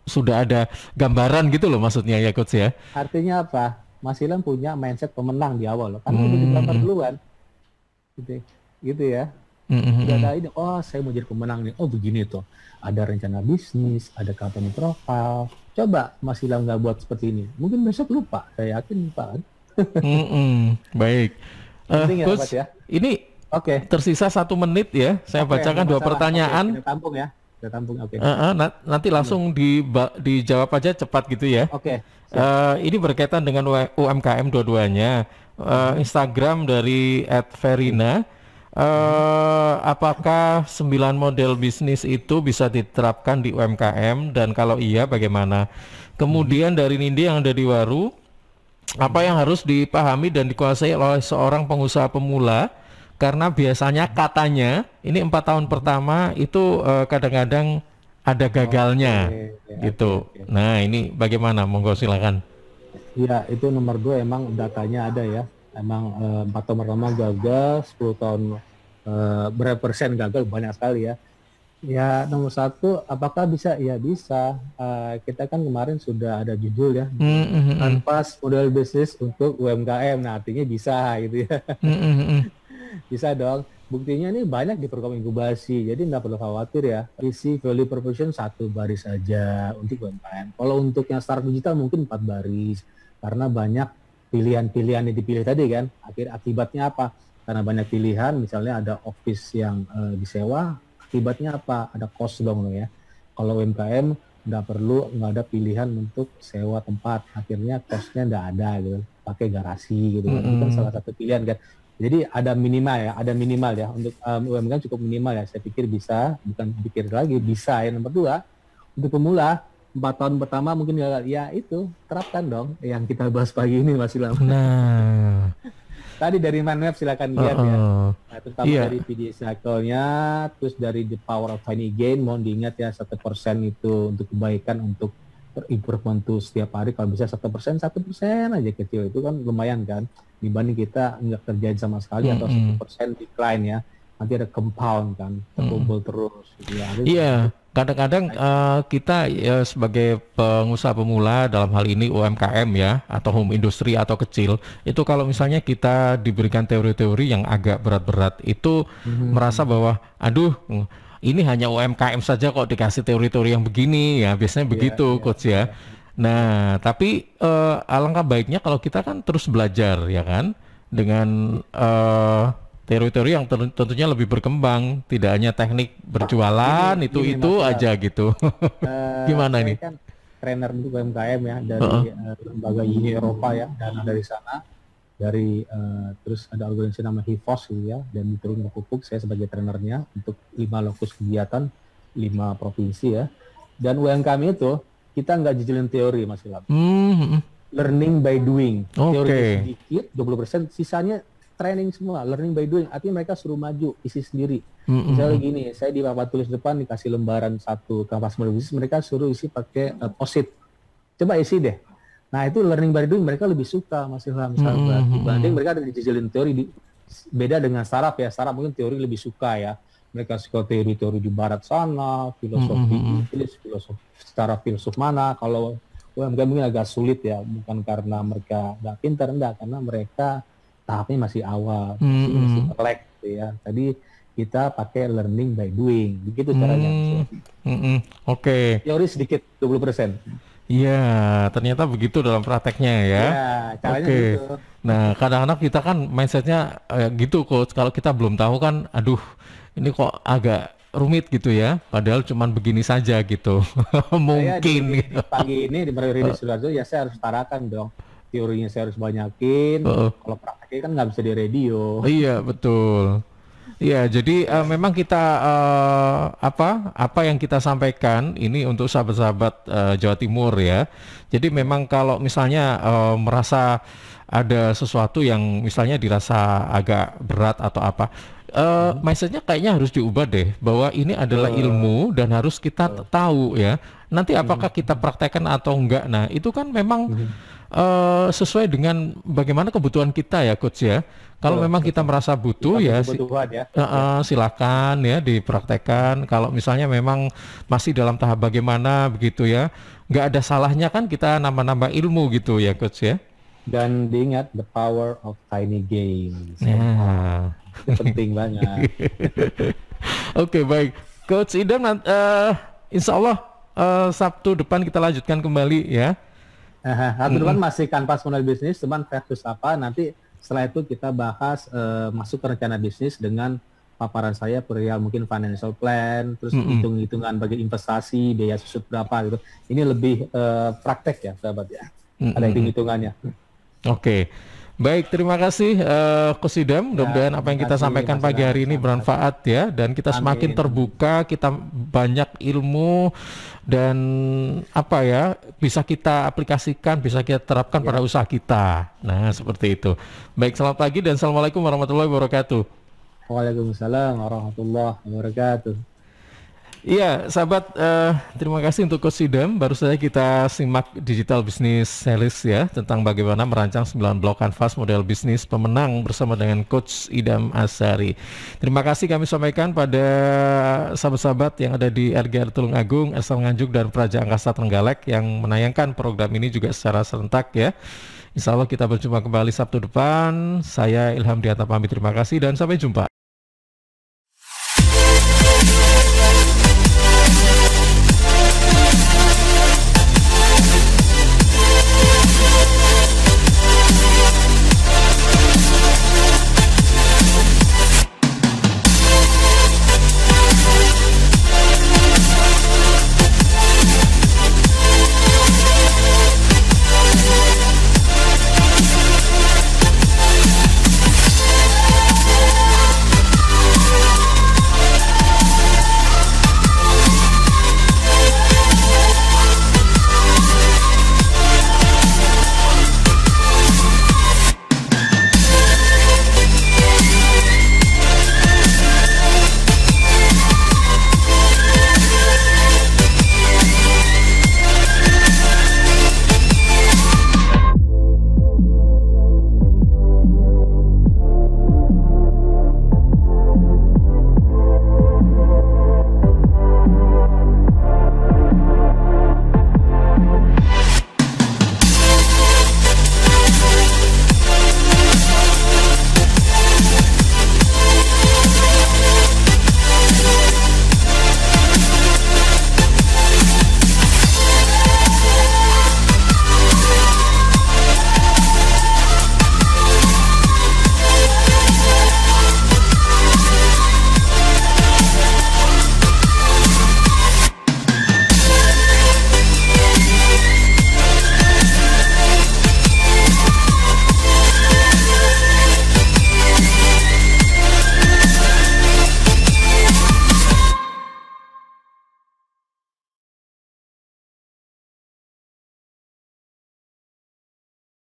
sudah ada gambaran gitu loh maksudnya ya, Coach ya. Artinya apa? Mas Ilham punya mindset pemenang di awal loh. Karena udah digambar duluan. Gitu ya. Udah ada ini, saya mau jadi pemenang nih. Oh begini tuh. Ada rencana bisnis, ada company profile. Coba Mas Ilham nggak buat seperti ini, mungkin besok lupa. Saya yakin lupa kan. Baik. Coach, ya? Ini tersisa 1 menit ya. Saya bacakan 2 pertanyaan. Kita tampung ya. Kita tampung. Nanti langsung dijawab aja cepat gitu ya. Ini berkaitan dengan UMKM dua-duanya. Instagram dari @verina. Apakah 9 model bisnis itu bisa diterapkan di UMKM, dan kalau iya bagaimana? Kemudian dari Nindi yang ada di Waru, apa yang harus dipahami dan dikuasai oleh seorang pengusaha pemula, karena biasanya katanya ini 4 tahun pertama itu kadang-kadang ada gagalnya gitu. Nah ini bagaimana? Monggo silakan. Iya, itu nomor 2 emang datanya ada ya. Emang 4 tahun pertama gagal, 10 tahun berapa persen gagal, banyak sekali ya. Ya nomor 1, apakah bisa? Ya bisa. Kita kan kemarin sudah ada judul ya, Kanvas model bisnis untuk UMKM. Nah artinya bisa gitu ya. Bisa dong. Buktinya ini banyak di program inkubasi, jadi nggak perlu khawatir ya. Isi value proposition 1 baris saja untuk UMKM. Kalau untuk yang startup digital mungkin 4 baris, karena banyak pilihan-pilihan yang dipilih tadi kan. Akibatnya apa? Karena banyak pilihan, misalnya ada office yang disewa, akibatnya apa? Ada cost dong loh ya. Kalau UMKM nggak ada pilihan untuk sewa tempat, akhirnya costnya nggak ada gitu, pakai garasi gitu kan. Itu kan salah satu pilihan kan. Jadi ada minimal ya untuk UMKM cukup minimal ya. Saya pikir bisa, bukan pikir lagi, bisa ya. Nomor 2, untuk pemula 4 tahun pertama mungkin gagal, ya itu terapkan dong yang kita bahas pagi ini Mas Ilham. Nah, tadi dari mind map silakan lihat ya. Nah, terutama dari video cycle-nya, terus dari the power of tiny gain, mohon diingat ya 1% itu untuk kebaikan, untuk improvement tuh setiap hari. Kalau bisa 1% aja kecil, itu kan lumayan kan, dibanding kita nggak terjadi sama sekali atau 1% decline ya. Nanti ada compound kan, terkumpul terus gitu ya. Iya, kadang-kadang kita ya sebagai pengusaha pemula, dalam hal ini UMKM ya, atau home industry atau kecil, itu kalau misalnya kita diberikan teori-teori yang agak berat-berat, itu merasa bahwa aduh ini hanya UMKM saja kok dikasih teori-teori yang begini ya, biasanya begitu Coach ya. Nah tapi alangkah baiknya kalau kita kan terus belajar ya kan, dengan teori-teori yang tentunya lebih berkembang, tidak hanya teknik berjualan itu aja gitu. Gimana nih? Kan trainer untuk UMKM ya dari lembaga Uni Eropa ya, dana dari sana. dari terus ada organisasi nama HIVOS gitu ya, dan diturun ke Pupuk, saya sebagai trenernya untuk 5 lokus kegiatan 5 provinsi ya. Dan UMKM itu kita nggak jejelin teori Mas Ilham. Learning by doing. Teorinya sedikit 20%, sisanya training semua, learning by doing. Artinya mereka suruh maju, isi sendiri. Misalnya gini, saya di papan tulis depan dikasih lembaran 1 kanvas model bisnis, mereka suruh isi pakai post-it. Coba isi deh. Nah itu learning by doing, mereka lebih suka Mas Ilham, sahabat. Dibanding mereka ada dijejelin teori, beda dengan startup ya. Startup mungkin teori lebih suka ya. Mereka suka teori-teori di barat sana, filosofi Inggris, filosofi secara filsuf mana. Kalau mungkin agak sulit ya, bukan karena mereka nggak pintar, enggak, karena mereka tahapnya masih awal, masih melek gitu ya. Tadi kita pakai learning by doing, begitu caranya. Teori sedikit 20%. Iya, ternyata begitu dalam prakteknya ya. Ya, caranya gitu. Nah, kadang-kadang kita kan mindsetnya gitu Coach. Kalau kita belum tahu kan, aduh, ini kok agak rumit gitu ya. Padahal cuman begini saja gitu. Mungkin. Di pagi ini di Ridis Sudarjo ya saya harus tarakan dong. Teorinya saya harus banyakin. Kalau prakteknya kan nggak bisa di radio. Iya, betul. Iya, jadi memang kita apa yang kita sampaikan ini untuk sahabat-sahabat Jawa Timur ya. Jadi memang kalau misalnya merasa ada sesuatu yang misalnya dirasa agak berat atau apa, mindsetnya kayaknya harus diubah deh, bahwa ini adalah ilmu dan harus kita tahu ya. Nanti apakah kita praktekkan atau enggak, nah itu kan memang sesuai dengan bagaimana kebutuhan kita ya Coach ya. Kalau memang kita merasa butuh ya, silakan ya dipraktekkan. Kalau misalnya memang masih dalam tahap bagaimana begitu ya, nggak ada salahnya kan kita nambah-nambah ilmu gitu ya Coach ya. Dan diingat the power of tiny gains. Itu penting banget. Oke, baik Coach Idam, insya Allah Sabtu depan kita lanjutkan kembali ya. Sabtu depan masih kanvas model bisnis, cuman versus apa nanti. Setelah itu kita bahas masuk ke rencana bisnis dengan paparan saya perihal mungkin financial plan, terus hitung-hitungan bagi investasi, biaya susut berapa gitu. Ini lebih praktek ya sahabat ya. Ada hitung-hitungannya. Oke. Baik, terima kasih Coach Idam. Mudah-mudahan apa yang kita sampaikan pagi hari ini bermanfaat ya, dan kita semakin terbuka, kita banyak ilmu dan apa ya bisa kita aplikasikan, bisa kita terapkan pada usaha kita. Nah, seperti itu. Baik, selamat pagi dan assalamualaikum warahmatullahi wabarakatuh. Waalaikumsalam warahmatullahi wabarakatuh. Iya, sahabat, terima kasih untuk Coach Idam. Baru saja kita simak Digital Business Series ya, tentang bagaimana merancang 9 blok kanvas model bisnis pemenang bersama dengan Coach Idam Azhari. Terima kasih kami sampaikan pada sahabat-sahabat yang ada di RGR Tulungagung, SL Nganjuk, dan Praja Angkasa Trenggalek yang menayangkan program ini juga secara serentak ya. Insya Allah kita berjumpa kembali Sabtu depan. Saya Ilham Diata pamit, terima kasih dan sampai jumpa.